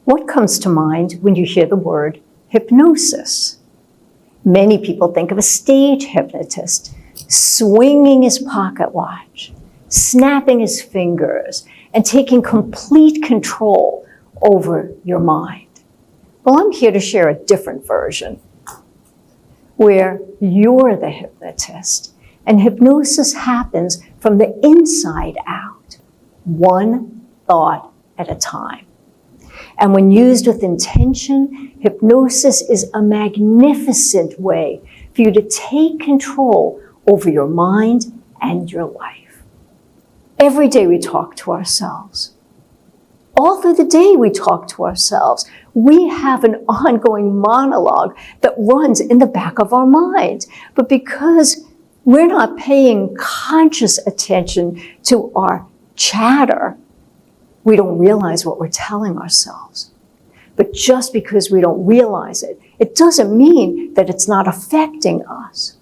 What comes to mind when you hear the word hypnosis? Many people think of a stage hypnotist swinging his pocket watch, snapping his fingers, and taking complete control over your mind. Well, I'm here to share a different version where you're the hypnotist, and hypnosis happens from the inside out, one thought at a time. And when used with intention, hypnosis is a magnificent way for you to take control over your mind and your life. Every day we talk to ourselves. All through the day we talk to ourselves. We have an ongoing monologue that runs in the back of our mind. But because we're not paying conscious attention to our chatter, we don't realize what we're telling ourselves. But just because we don't realize it, it doesn't mean that it's not affecting us.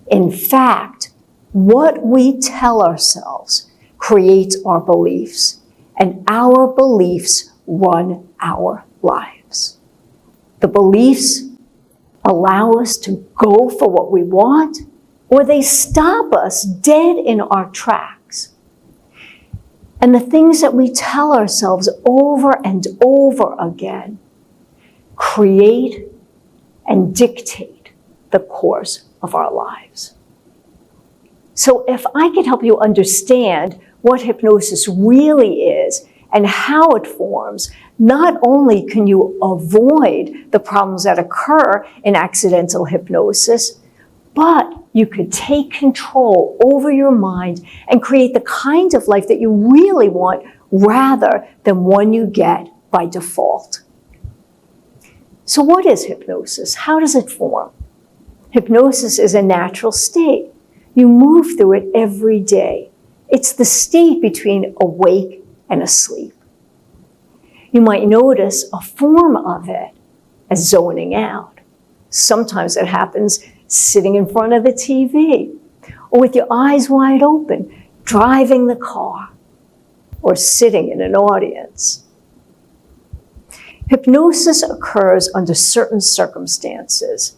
In fact, what we tell ourselves creates our beliefs, and our beliefs run our lives. The beliefs allow us to go for what we want, or they stop us dead in our tracks. And the things that we tell ourselves over and over again create and dictate the course of our lives. So if I could help you understand what hypnosis really is and how it forms, not only can you avoid the problems that occur in accidental hypnosis, but you could take control over your mind and create the kind of life that you really want rather than one you get by default. So what is hypnosis? How does it form? Hypnosis is a natural state. You move through it every day. It's the state between awake and asleep. You might notice a form of it as zoning out. Sometimes it happens sitting in front of the TV, or with your eyes wide open, driving the car, or sitting in an audience. Hypnosis occurs under certain circumstances.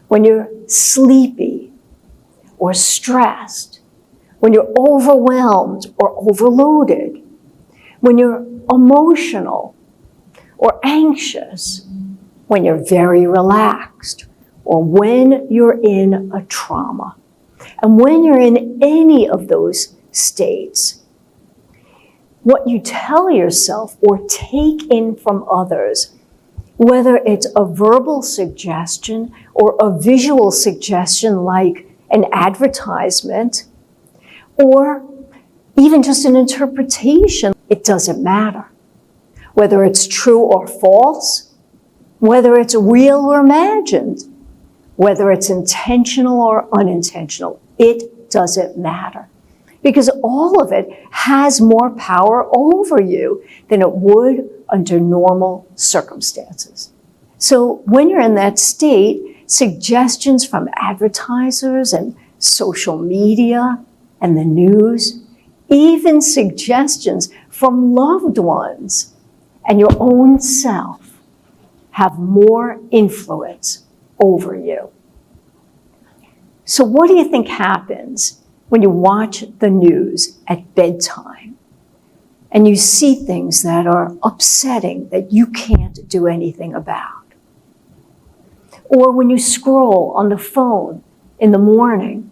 When you're sleepy or stressed, when you're overwhelmed or overloaded, when you're emotional or anxious, when you're very relaxed, or when you're in a trauma. And when you're in any of those states, what you tell yourself or take in from others, whether it's a verbal suggestion or a visual suggestion like an advertisement, or even just an interpretation, it doesn't matter. Whether it's true or false, whether it's real or imagined, whether it's intentional or unintentional, it doesn't matter. Because all of it has more power over you than it would under normal circumstances. So when you're in that state, suggestions from advertisers and social media and the news, even suggestions from loved ones and your own self have more influence over you. So what do you think happens when you watch the news at bedtime and you see things that are upsetting that you can't do anything about? Or when you scroll on the phone in the morning,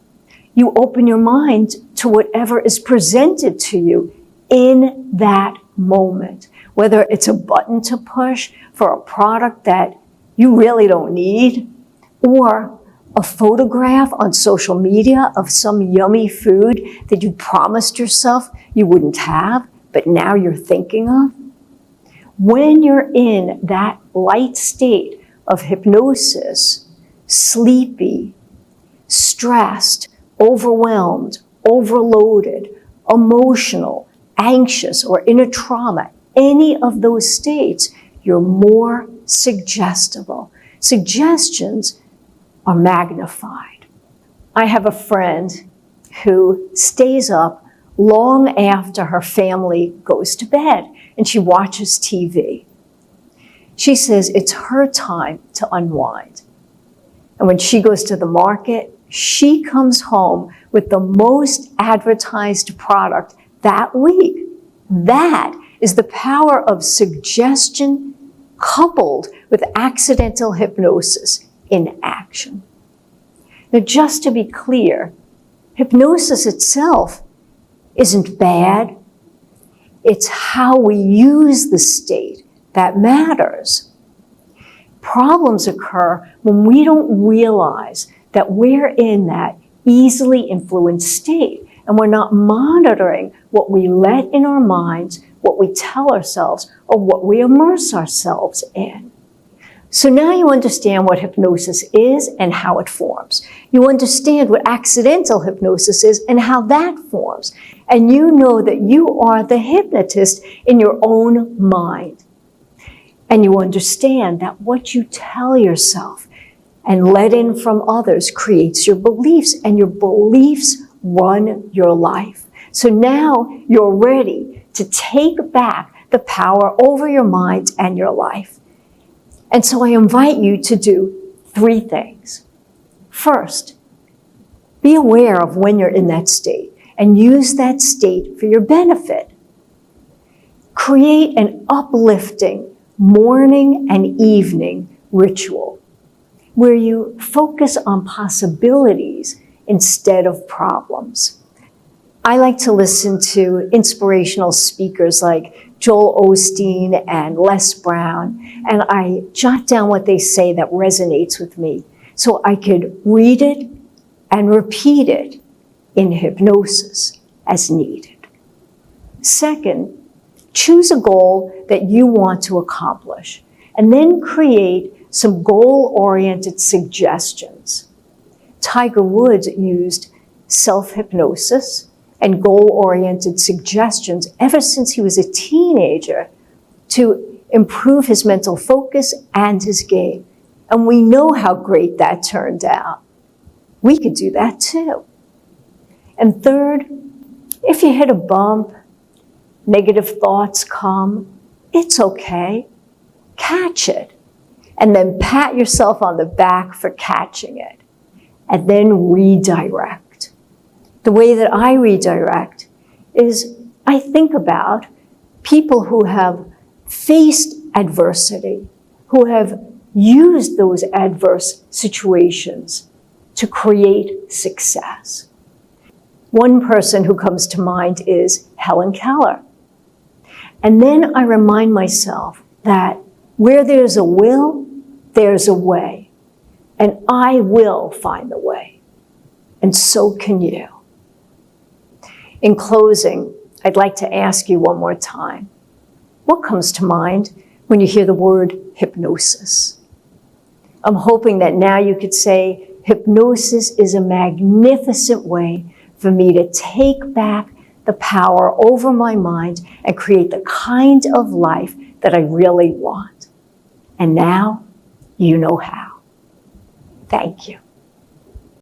you open your mind to whatever is presented to you in that moment, whether it's a button to push for a product that you really don't need, or a photograph on social media of some yummy food that you promised yourself you wouldn't have, but now you're thinking of. When you're in that light state of hypnosis, sleepy, stressed, overwhelmed, overloaded, emotional, anxious, or in a trauma, any of those states, you're more suggestible. Suggestions are magnified. I have a friend who stays up long after her family goes to bed, and she watches TV. She says it's her time to unwind. And when she goes to the market, she comes home with the most advertised product that week. That is the power of suggestion coupled with accidental hypnosis in action. Now, just to be clear, hypnosis itself isn't bad. It's how we use the state that matters. Problems occur when we don't realize that we're in that easily influenced state and we're not monitoring what we let in our minds, what we tell ourselves, or what we immerse ourselves in. So now you understand what hypnosis is and how it forms. You understand what accidental hypnosis is and how that forms. And you know that you are the hypnotist in your own mind. And you understand that what you tell yourself and let in from others creates your beliefs, and your beliefs run your life. So now you're ready to take back the power over your mind and your life. And so I invite you to do 3 things. First, be aware of when you're in that state and use that state for your benefit. Create an uplifting morning and evening ritual where you focus on possibilities instead of problems. I like to listen to inspirational speakers like Joel Osteen and Les Brown, and I jot down what they say that resonates with me so I could read it and repeat it in hypnosis as needed. Second, choose a goal that you want to accomplish, and then create some goal-oriented suggestions. Tiger Woods used self-hypnosis and goal-oriented suggestions ever since he was a teenager to improve his mental focus and his game. And we know how great that turned out. We could do that too. And third, if you hit a bump, negative thoughts come, it's okay. Catch it. And then pat yourself on the back for catching it. And then redirect. The way that I redirect is I think about people who have faced adversity, who have used those adverse situations to create success. One person who comes to mind is Helen Keller. And then I remind myself that where there's a will, there's a way. And I will find the way. And so can you. In closing, I'd like to ask you one more time, what comes to mind when you hear the word hypnosis? I'm hoping that now you could say, hypnosis is a magnificent way for me to take back the power over my mind and create the kind of life that I really want. And now you know how. Thank you.